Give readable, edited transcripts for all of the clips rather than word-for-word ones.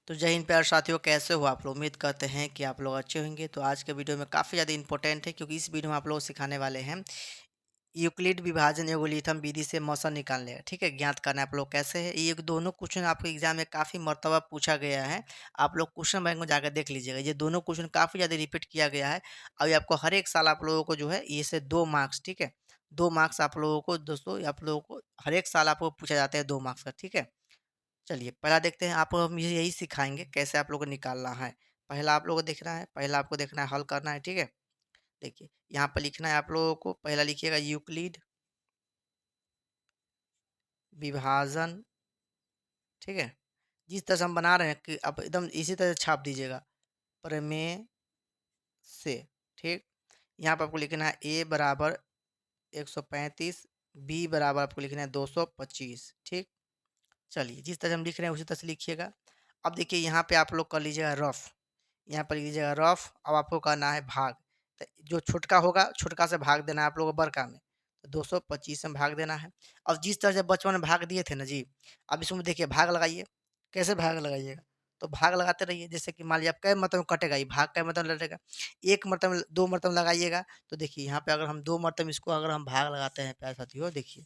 तो जय हिंद प्यारे साथियों, कैसे हो आप लोग? उम्मीद करते हैं कि आप लोग अच्छे होंगे। तो आज के वीडियो में काफ़ी ज़्यादा इंपॉर्टेंट है, क्योंकि इस वीडियो में आप लोग सिखाने वाले हैं यूक्लिड विभाजन एल्गोरिथम विधि से मौसा निकालने का। ठीक है, ज्ञात करना है आप लोग कैसे है। ये दोनों क्वेश्चन आपको एग्जाम में काफ़ी मर्तबा पूछा गया है। आप लोग क्वेश्चन बैंक में जाकर देख लीजिएगा, ये दोनों क्वेश्चन काफ़ी ज़्यादा रिपीट किया गया है। अभी आपको हर एक साल आप लोगों को जो है ये से 2 मार्क्स, ठीक है, 2 मार्क्स आप लोगों को, दोस्तों आप लोगों को हर एक साल आपको पूछा जाता है 2 मार्क्स का। ठीक है, चलिए पहला देखते हैं। आप हम ये यही सिखाएँगे कैसे आप लोगों को निकालना है। पहला आप लोगों को देखना है, पहला आपको देखना है, हल करना है, ठीक है? देखिए, यहाँ पर लिखना है आप लोगों को, पहला लिखिएगा यूक्लिड विभाजन, ठीक है? जिस तरह से हम बना रहे हैं कि आप एकदम इसी तरह से छाप दीजिएगा, प्रमेय से, ठीक? यहाँ पर आपको लिखना है a बराबर 135, b बराबर आपको लिखना है 225, ठीक? चलिए, जिस तरह से हम लिख रहे हैं उसी तरह से लिखिएगा। अब देखिए यहाँ पे आप लोग कर लीजिएगा रफ़। यहाँ पर लिख लीजिएगा रफ। अब आपको करना है भाग। तो जो छोटका होगा, छोटका से भाग देना है आप लोगों को बड़का में। तो 225 में भाग देना है। अब जिस तरह से बचपन में भाग दिए थे ना जी, अब इसमें देखिए भाग लगाइए। कैसे भाग लगाइएगा? तो भाग लगाते रहिए। जैसे कि मान लीजिए आप कै मतलब में कटेगा, ये भाग कै मतलब लटेगा? 1 मरतबा में 2 मरतबा लगाइएगा। तो देखिए यहाँ पे अगर हम 2 मरतबा इसको अगर हम भाग लगाते हैं प्यारे साथियों, देखिए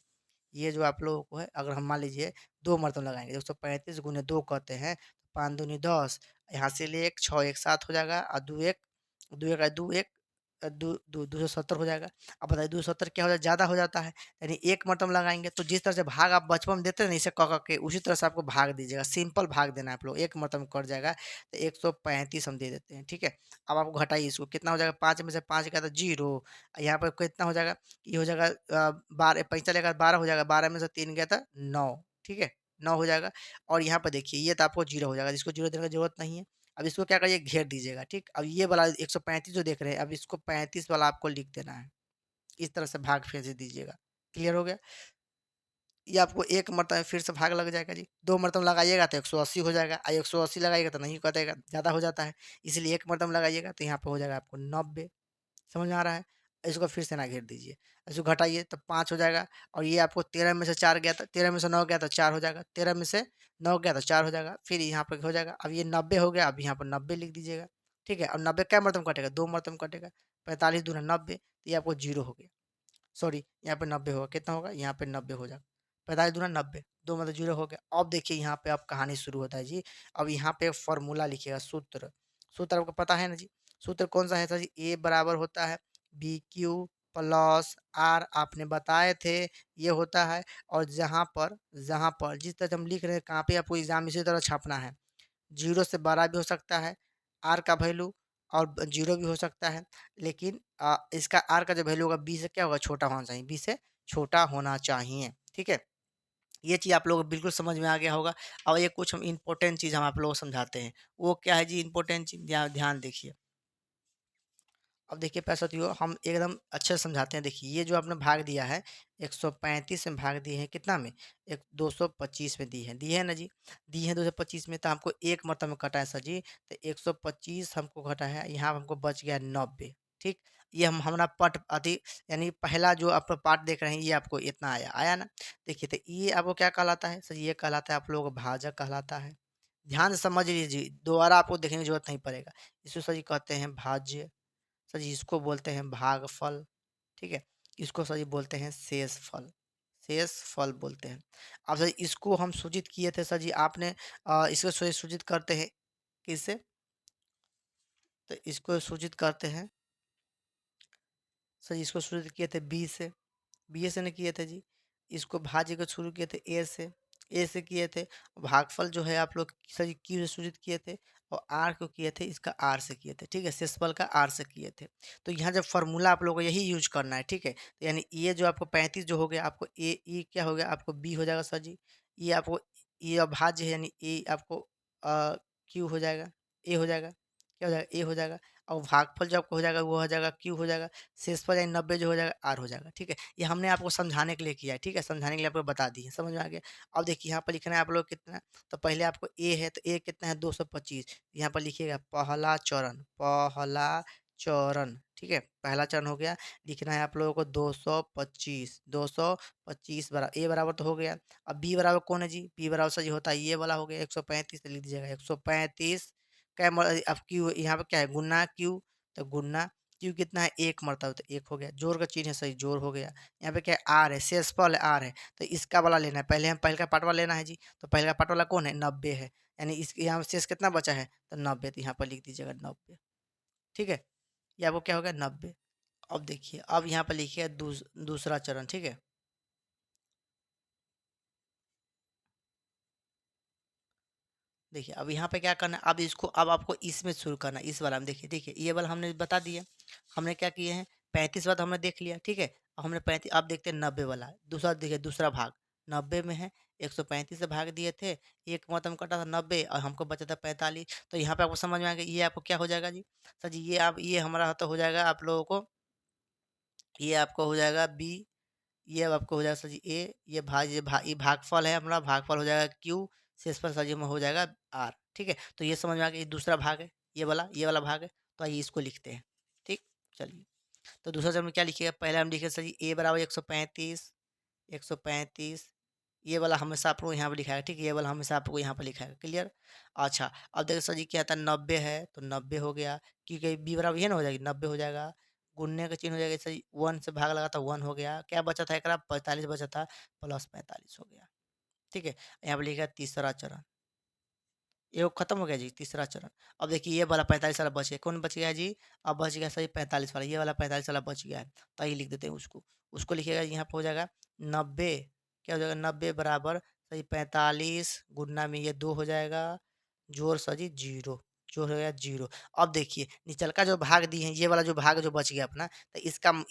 ये जो आप लोगों को है, अगर हम मान लीजिए 2 मरतबा लगाएँगे, 135 गुने 2 करते हैं, 5 दूनी 10, यहाँ से ले 1, 6 एक साथ हो जाएगा और 2 1, 2 1 2 1, 270 हो जाएगा। अब बताइए 270 क्या हो जाए? ज़्यादा हो जाता है, यानी 1 मरतबा लगाएँगे। तो जिस तरह से भाग आप बचपन में देते हैं ना इसे क के, उसी तरह से आपको भाग दीजिएगा। सिंपल भाग देना है आप लोग, 1 मरतबा में कट जाएगा। तो 135 हम दे देते हैं, ठीक है? अब आपको घटाइए इसको, कितना हो जाएगा? 5 में से 5 गया तो 0, यहाँ पर कितना हो जाएगा? ये हो जाएगा 12, 5 चलेगा 12 हो जाएगा, 12 में से 3 गया था 9, ठीक है? 9 हो जाएगा। और यहाँ पर देखिए ये तो आपको 0 हो जाएगा, जिसको 0 देने की ज़रूरत नहीं है। अब इसको क्या करिए, घेर दीजिएगा, ठीक? अब ये वाला 135 जो देख रहे हैं, अब इसको 35 वाला आपको लिख देना है। इस तरह से भाग फेर से दीजिएगा। क्लियर हो गया? ये आपको 1 मरतबा में फिर से भाग लग जाएगा जी। 2 मरतबा लगाइएगा तो 180 हो जाएगा, 180 लगाइएगा तो नहीं कटेगा, ज़्यादा हो जाता है। इसलिए 1 मरतबा लगाइएगा तो यहाँ पे हो जाएगा आपको 90। समझ में आ रहा है? इसको फिर से ना घेर दीजिए। इसको घटाइए तो 5 हो जाएगा। और ये आपको 13 में से 4 गया था, 13 में से 9 गया तो 4 हो जाएगा, 13 में से 9 गया तो 4 हो जाएगा। फिर यहाँ पे हो जाएगा, अब ये 90 हो गया, अब यहाँ पर 90 लिख दीजिएगा, ठीक है? और 90 कै मरतबा कटेगा? 2 मरतबा कटेगा। 45 दूना 90, तो ये आपको 0 हो गया। सॉरी, यहाँ पे 90 होगा, कितना होगा? यहाँ पे 90 हो जाएगा। 45 दूना 90, 2 मतलब 0 हो गया। अब देखिए यहाँ पे अब कहानी शुरू होता है जी। अब यहाँ पे फ़ॉर्मूला लिखिएगा, सूत्र। सूत्र आपको पता है ना जी? सूत्र कौन-सा है सर जी? A बराबर होता है BQ प्लस R, आपने बताए थे, ये होता है। और जहाँ पर जिस तरह से हम लिख रहे हैं, कहाँ पे आपको एग्ज़ाम इसी तरह छापना है। 0 से बड़ा भी हो सकता है R का वैल्यू, और 0 भी हो सकता है। लेकिन इसका R का जो वैल्यू होगा B से क्या होगा? छोटा होना चाहिए, B से छोटा होना चाहिए, ठीक है? ये चीज़ आप लोगों को बिल्कुल समझ में आ गया होगा। अब ये कुछ हम इम्पोर्टेंट चीज़ हम आप लोगों को समझाते हैं। वो क्या है जी इम्पोर्टेंट चीज़? ध्यान ध्यान देखिए। अब देखिए प्यारे साथियों, हम एकदम अच्छे से समझाते हैं। देखिए ये जो आपने भाग दिया है, 135 में भाग दिए हैं कितना में? एक 225 में दी है ना जी? दी है 225 में, तो हमको 1 मरतबा में कटा है सर जी। तो 125 हमको घटा है, यहाँ हमको बच गया 90, ठीक? ये हम हमारा पट अति, यानी पहला जो आप पार्ट देख रहे हैं, ये आपको इतना आया, आया ना? देखिए तो ये आपको क्या कहलाता है? सर ये कहलाता है आप लोगों को भाजक कहलाता है। ध्यान से समझ लीजिए, दोबारा आपको देखने की ज़रूरत नहीं पड़ेगा। इसको सर जी कहते हैं भाज्य। सर जी इसको बोलते हैं भागफल, ठीक है? इसको सर जी बोलते हैं शेषफल, शेषफल बोलते हैं। अब सर इसको हम सूचित किए थे सर जी, आपने इसको सूचित करते हैं किससे? तो इसको सूचित करते हैं सर जी, इसको सूचित किए थे बी से। बी से नहीं किए थे जी। इसको भाज्य को शुरू किए थे ए से किए थे। भागफल जो है आप लोग सर जी क्यू से सूचित किए थे, और आर को किए थे, इसका आर से किए थे, ठीक है? शेषफल का आर से किए थे। तो यहाँ जब फॉर्मूला आप लोगों को यही यूज करना है, ठीक है? तो यानी ये जो आपको 35 जो हो गया, आपको ए ई क्या हो गया? आपको बी हो जाएगा सर जी। ये आपको ये अभाज्य है, यानी ए आपको क्यू हो जाएगा, ए हो जाएगा। क्या हो जाएगा? ए हो जाएगा। और भागफल जो आपको हो जाएगा वो हो जाएगा क्यू हो जाएगा। शेषफल यानी 90 जो हो जाएगा आर हो जाएगा, ठीक है? ये हमने आपको समझाने के लिए किया है, ठीक है? समझाने के लिए आपको बता दी है, समझ में आ गया? अब देखिए यहाँ पर लिखना है आप लोग कितना, तो पहले आपको ए है, तो ए कितना है? 225। यहाँ पर लिखिएगा पहला चरण, पहला चरण, ठीक है। पहला चरण हो गया, लिखना है आप लोगों को 225, 225 बराबर ए बराबर तो हो गया। अब बी बराबर कौन है जी? बी बराबर सर जी होता है ये वाला हो गया 135, तो लिख दीजिएगा 135 क्या अब क्यू यहाँ पे क्या है? गुना क्यू, तो गुना क्यू कितना है? एक मरतबा, तो एक हो गया। जोड़ का चिन्ह है सही, जोड़ हो गया। यहाँ पे क्या है? आर है, शेषफल है आर है, तो इसका वाला लेना है। पहले हम पहले का पार्ट वाला लेना है जी, तो पहले का पार्ट वाला कौन है? 90 है, यानी इस यहाँ शेष कितना बचा है? तो 90, तो यहाँ पर लिख दीजिएगा 90, ठीक है। ये आपको क्या हो गया? 90। अब देखिए, अब यहाँ पर लिखिए दूसरा चरण, ठीक है। देखिए अब यहाँ पे क्या करना है, अब इसको अब आपको इसमें शुरू करना है, इस वाला में। देखिए देखिए ये वाला हमने बता दिया, हमने क्या किए हैं 35 वाला हमने देख लिया, ठीक है। अब हमने 35, अब देखते हैं 90 वाला। दूसरा देखिए, दूसरा भाग 90 में है, 135 से भाग दिए थे, एक मतलब कटा था 90 और हमको बचा था 45। तो यहाँ पे आपको समझ में आ गया, ये आपको क्या हो जाएगा जी? सर जी ये आप ये हमारा तो हो जाएगा आप लोगों को, ये आपको हो जाएगा बी, ये अब आपको हो जाएगा सर जी ए, ये भागफल है हमारा, भागफल हो जाएगा क्यू, शेषफल सर जी में हो जाएगा आर, ठीक है। तो ये समझ में आ गया, ये दूसरा भाग है, ये वाला भाग है। तो आइए इसको लिखते हैं, ठीक। चलिए, तो दूसरा चरण में क्या लिखिएगा? पहले हम लिखे सर जी ए बराबर 135, 135, ये वाला हमेशा आपको यहाँ पे लिखाएगा, ठीक है। ये वाला हमेशा आपको यहाँ पे लिखाएगा, क्लियर। अच्छा, अब देखो सर जी क्या था? 90 है, तो 90 हो गया, क्योंकि बी बराबर ये ना हो जाएगी, 90 हो जाएगा। गुनने का चिन्ह हो जाएगा सर जी, 1 से भाग लगा था 1 हो गया। क्या बचा था? एकरा 45 बचा था, प्लस 45 हो गया, ठीक है। यहाँ पे लिखा तीसरा चरण, ये खत्म हो गया जी, तीसरा चरण। अब देखिए ये वाला 45 वाला बच गया, कौन बच गया जी? अब बच गया सही 45 वाला, ये वाला 45 वाला बच गया है। तो आइए लिख देते हैं उसको, उसको लिखिएगा यहाँ पे हो जाएगा 90, क्या हो जाएगा? 90 बराबर सही 45 गुना में ये 2 हो जाएगा, जोड़ सर जी 0, जोड़ हो गया 0। अब देखिए निचल का जो भाग दिए हैं, ये वाला जो भाग जो बच गया अपना, तो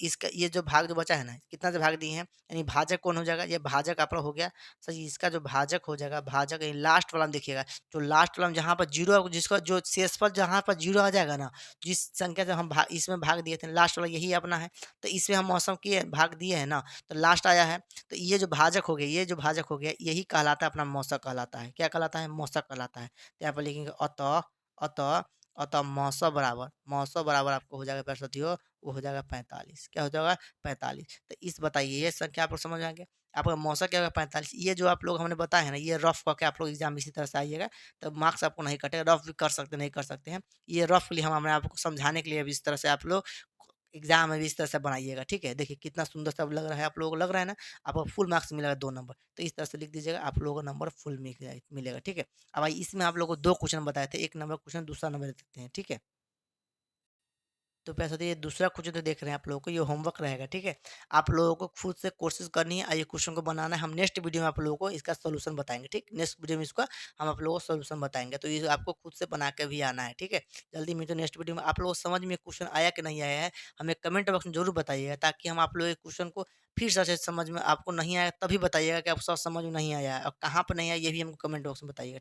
इसका ये जो भाग जो बचा है ना, कितना से भाग दिए हैं, यानी भाजक कौन हो जाएगा? ये भाजक आपका हो गया सर जी, इसका जो भाजक हो जाएगा, भाजक लास्ट वाला में देखिएगा, जो लास्ट वाला में जहाँ पर जीरो, जिसका जो शेषफल जहाँ पर जीरो आ जाएगा ना, जिस संख्या से हम इसमें भाग दिए थे, लास्ट वाला यही अपना है। तो इसमें हम मौसम किए भाग दिए हैं ना, तो लास्ट आया है, तो ये जो भाजक हो गया, ये जो भाजक हो गया, यही कहलाता है अपना मौसक कहलाता है। क्या कहलाता है? मौसक कहलाता है। तो यहाँ पर लिखेंगे अतः, अतः, अतः मौसम बराबर आपको हो जाएगा प्यारे साथियों, वो हो जाएगा 45। क्या हो जाएगा? 45। तो इस बताइए ये संख्या आपको समझ में आ गया। आपका मौसम क्या होगा? 45। ये जो आप लोग हमने बताया है ना, ये रफ करके आप लोग एग्जाम इसी तरह से आइएगा, तो मार्क्स आपको नहीं कटेगा। रफ भी कर सकते नहीं कर सकते हैं, ये रफ के लिए हमने आपको समझाने के लिए अभी इस तरह से आप लोग एग्जाम में भी इस तरह से बनाइएगा, ठीक है। देखिए कितना सुंदर सा लग रहा है, आप लोगों को लग रहा है ना, आपको फुल मार्क्स मिलेगा 2 नंबर। तो इस तरह से लिख दीजिएगा, आप लोगों को नंबर फुल मिलेगा, ठीक है। अब भाई इसमें आप लोगों को 2 क्वेश्चन बताए थे, 1 नंबर क्वेश्चन, दूसरा नंबर देते हैं, ठीक है। तो पैसा तो ये दूसरा क्वेश्चन तो देख रहे हैं आप लोगों को, ये होमवर्क रहेगा, ठीक है। आप लोगों को खुद से कोशिश करनी है और ये क्वेश्चन को बनाना है। हम नेक्स्ट वीडियो में आप लोगों को इसका सोल्यूशन बताएंगे, ठीक। नेक्स्ट वीडियो में इसका हम आप लोगों को सोल्यूशन बताएंगे, तो ये आपको खुद से बना के भी आना है, ठीक है। जल्दी मिलते नेक्स्ट वीडियो में। आप लोगों को समझ में क्वेश्चन आया कि नहीं आया है, हमें कमेंट बॉक्स में जरूर बताइएगा, ताकि हम आप लोग क्वेश्चन को फिर से समझ में आपको नहीं आया तभी बताइएगा कि आप सब समझ में नहीं आया है और कहाँ पर नहीं आया, ये भी हमको कमेंट बॉक्स में बताइएगा, ठीक।